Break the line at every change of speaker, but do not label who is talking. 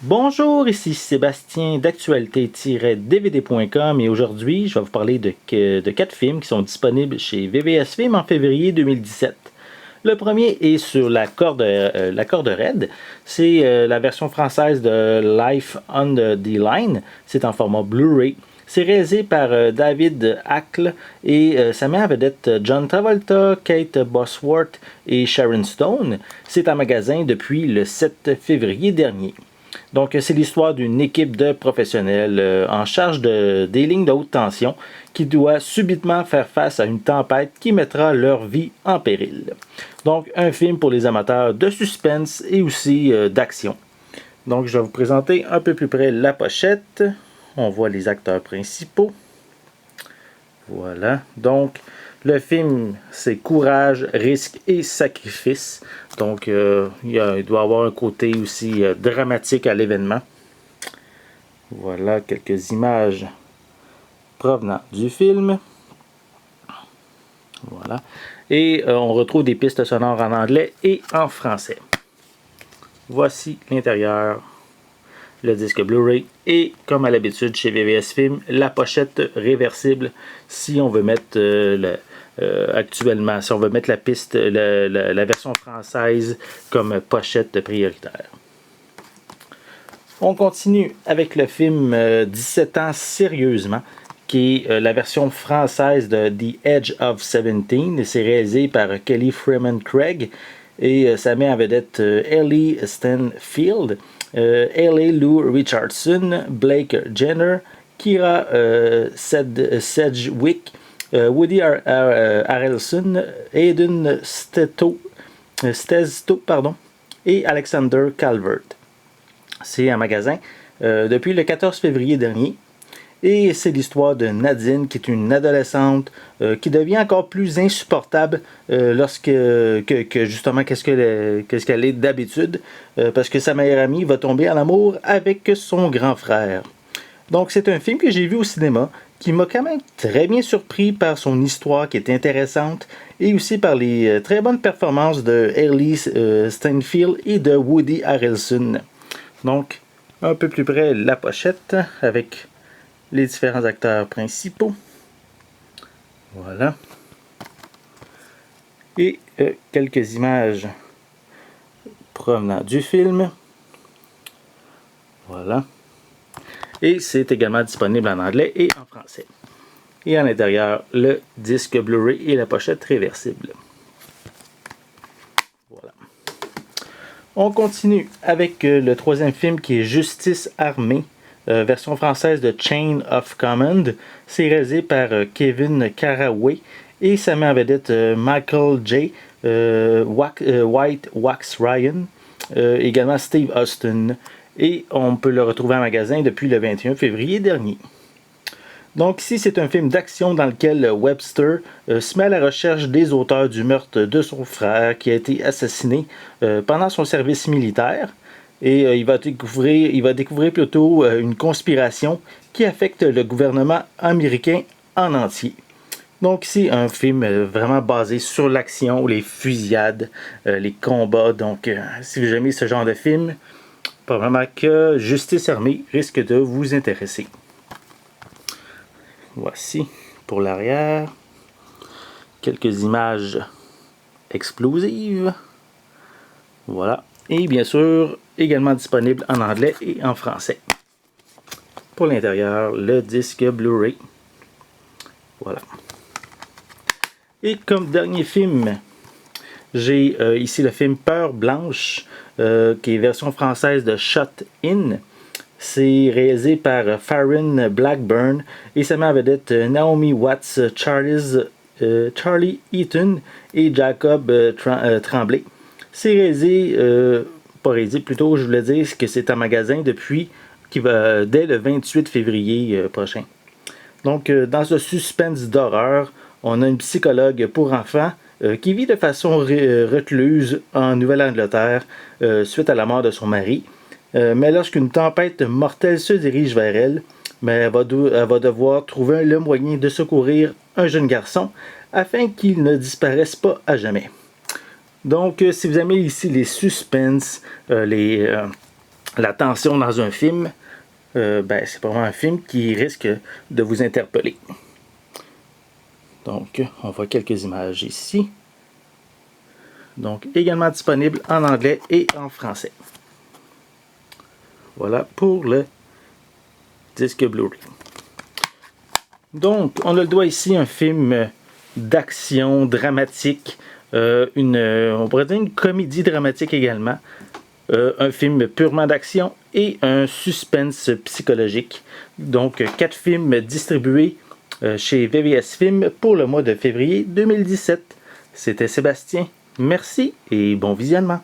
Bonjour, ici Sébastien d'actualité-dvd.com et aujourd'hui, je vais vous parler de 4 films qui sont disponibles chez VVS Films en février 2017. Le premier est sur la corde raide. C'est la version française de Life on the Line. C'est en format Blu-ray. C'est réalisé par David Ackle et ça met en vedette John Travolta, Kate Bosworth et Sharon Stone. C'est en magasin depuis le 7 février dernier. Donc, c'est l'histoire d'une équipe de professionnels en charge des lignes de haute tension qui doit subitement faire face à une tempête qui mettra leur vie en péril. Donc, un film pour les amateurs de suspense et aussi d'action. Donc, je vais vous présenter un peu plus près la pochette. On voit les acteurs principaux. Voilà. Donc, le film, c'est courage, risque et sacrifice. Donc, il doit y avoir un côté aussi dramatique à l'événement. Voilà quelques images provenant du film. Voilà. Et on retrouve des pistes sonores en anglais et en français. Voici l'intérieur, le disque Blu-ray et, comme à l'habitude chez VVS Film, la pochette réversible si on veut mettre actuellement, si on veut mettre la piste, la version française comme pochette prioritaire. On continue avec le film 17 ans sérieusement, qui est la version française de The Edge of 17. C'est réalisé par Kelly Freeman Craig et ça met en vedette Ellie Stanfield, Haley Lou Richardson, Blake Jenner, Kira Sedgwick, Woody Harrelson, Aiden Stesto, et Alexander Calvert. C'est un magasin depuis le 14 février dernier. Et c'est l'histoire de Nadine, qui est une adolescente qui devient encore plus insupportable lorsque justement qu'est-ce qu'elle est d'habitude, parce que sa meilleure amie va tomber en amour avec son grand frère. Donc c'est un film que j'ai vu au cinéma, qui m'a quand même très bien surpris par son histoire qui est intéressante et aussi par les très bonnes performances de Haley Stanfield et de Woody Harrelson. Donc un peu plus près la pochette avec les différents acteurs principaux. Voilà. Et quelques images provenant du film. Voilà. Et c'est également disponible en anglais et en français. Et à l'intérieur, le disque Blu-ray et la pochette réversible. Voilà. On continue avec le troisième film qui est Justice armée. Version française de Chain of Command. C'est réalisé par Kevin Carraway et ça met en vedette Michael J. White Wax Ryan, également Steve Austin. Et on peut le retrouver en magasin depuis le 21 février dernier. Donc ici, c'est un film d'action dans lequel Webster se met à la recherche des auteurs du meurtre de son frère qui a été assassiné pendant son service militaire. Et il va découvrir plutôt une conspiration qui affecte le gouvernement américain en entier. Donc ici, un film vraiment basé sur l'action, les fusillades, les combats. Donc si vous aimez ce genre de film, probablement que Justice armée risque de vous intéresser. Voici pour l'arrière quelques images explosives. Voilà. Et bien sûr, également disponible en anglais et en français. Pour l'intérieur, le disque Blu-ray. Voilà. Et comme dernier film, j'ai ici le film Peur blanche, qui est version française de Shut In. C'est réalisé par Farron Blackburn et ça met en vedette Naomi Watts, Charlie Eaton et Jacob Tremblay. C'est réalisé, pas réalisé, plutôt je voulais dire que c'est en magasin dès le 28 février prochain. Donc dans ce suspense d'horreur, on a une psychologue pour enfants qui vit de façon recluse en Nouvelle-Angleterre suite à la mort de son mari. Mais lorsqu'une tempête mortelle se dirige vers elle, elle va devoir trouver le moyen de secourir un jeune garçon afin qu'il ne disparaisse pas à jamais. Donc, si vous aimez ici les suspens, les la tension dans un film, c'est vraiment un film qui risque de vous interpeller. Donc, on voit quelques images ici. Donc, également disponible en anglais et en français. Voilà pour le disque Blu-ray. Donc, on a le doigt ici un film d'action dramatique, on pourrait dire une comédie dramatique également, un film purement d'action et un suspense psychologique. Donc, 4 films distribués chez VVS Films pour le mois de février 2017. C'était Sébastien. Merci et bon visionnement.